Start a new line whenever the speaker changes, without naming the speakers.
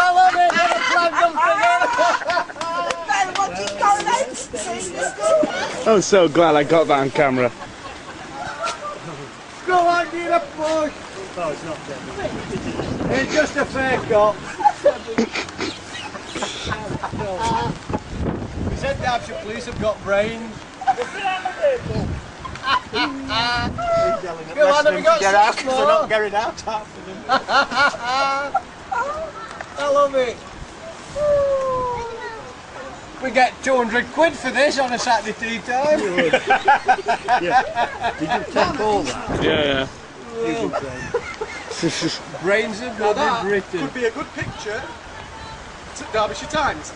I love it, never planned them
I'm so glad I got that on camera.
Go on, get a push.
Oh, it's not dead.
It's just a fake up. We said the Hampshire police have got brains. Go on, have we got
get out
six
because they're
more?
not getting out after them.
I love it. We get 200 quid for this on a Saturday tea time.
Yeah. Did you take all that?
Yeah,
Brains of bloody Britain.
Could be a good picture. Derbyshire Times.